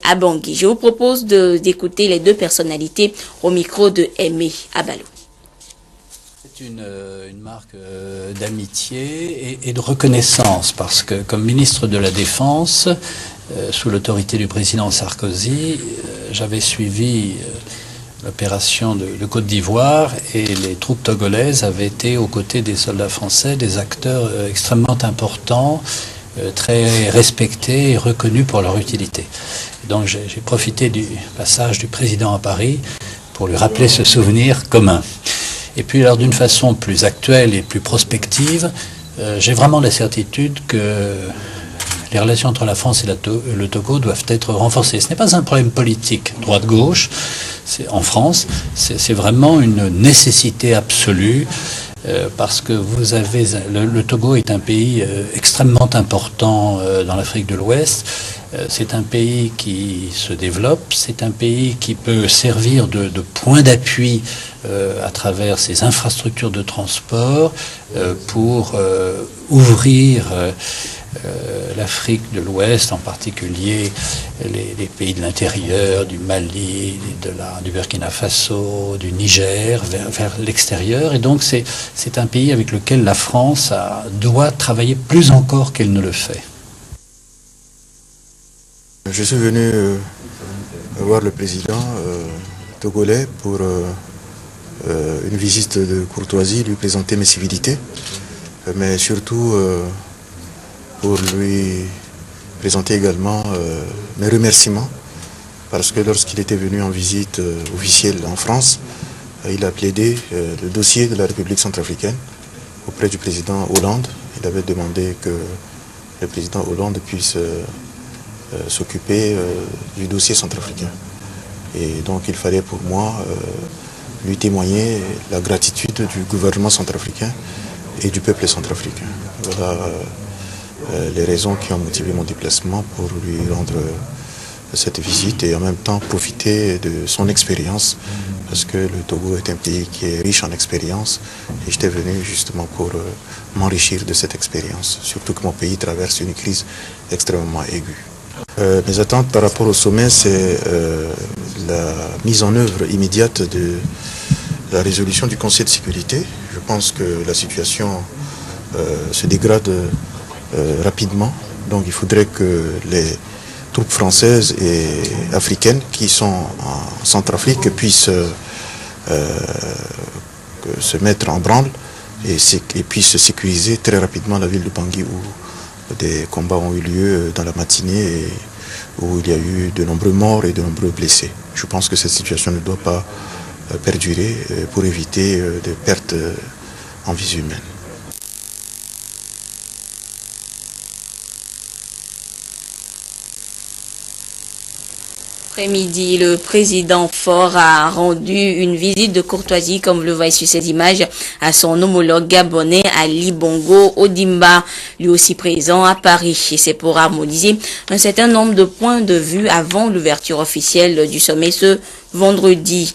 à Bangui. Je vous propose d'écouter les deux personnalités au micro de Aimé Abalo. C'est une marque d'amitié et de reconnaissance parce que comme ministre de la Défense, sous l'autorité du président Sarkozy, j'avais suivi l'opération de Côte d'Ivoire et les troupes togolaises avaient été aux côtés des soldats français, des acteurs extrêmement importants, très respectés et reconnus pour leur utilité. Donc j'ai profité du passage du président à Paris pour lui rappeler ce souvenir commun. Et puis alors d'une façon plus actuelle et plus prospective, j'ai vraiment la certitude que les relations entre la France et le Togo doivent être renforcées. Ce n'est pas un problème politique, droite-gauche, en France, c'est vraiment une nécessité absolue parce que vous avez le Togo est un pays extrêmement important dans l'Afrique de l'Ouest. C'est un pays qui se développe, c'est un pays qui peut servir de point d'appui à travers ses infrastructures de transport pour ouvrir l'Afrique de l'Ouest, en particulier les pays de l'intérieur, du Mali, du Burkina Faso, du Niger, vers l'extérieur. Et donc c'est un pays avec lequel la France doit travailler plus encore qu'elle ne le fait. Je suis venu voir le président togolais pour une visite de courtoisie, lui présenter mes civilités, mais surtout pour lui présenter également mes remerciements, parce que lorsqu'il était venu en visite officielle en France, il a plaidé le dossier de la République centrafricaine auprès du président Hollande. Il avait demandé que le président Hollande puisse s'occuper du dossier centrafricain. Et donc il fallait pour moi lui témoigner la gratitude du gouvernement centrafricain et du peuple centrafricain. Voilà les raisons qui ont motivé mon déplacement pour lui rendre cette visite et en même temps profiter de son expérience, parce que le Togo est un pays qui est riche en expérience et j'étais venu justement pour m'enrichir de cette expérience, surtout que mon pays traverse une crise extrêmement aiguë. Mes attentes par rapport au sommet, c'est la mise en œuvre immédiate de la résolution du Conseil de sécurité. Je pense que la situation se dégrade rapidement, donc il faudrait que les troupes françaises et africaines qui sont en Centrafrique puissent se mettre en branle et puissent sécuriser très rapidement la ville de Bangui où des combats ont eu lieu dans la matinée et où il y a eu de nombreux morts et de nombreux blessés. Je pense que cette situation ne doit pas perdurer pour éviter des pertes en vies humaines. Après-midi, le président Faure a rendu une visite de courtoisie, comme vous le voyez sur ces images, à son homologue gabonais Ali Bongo Ondimba, lui aussi présent à Paris. Et c'est pour harmoniser un certain nombre de points de vue avant l'ouverture officielle du sommet ce vendredi.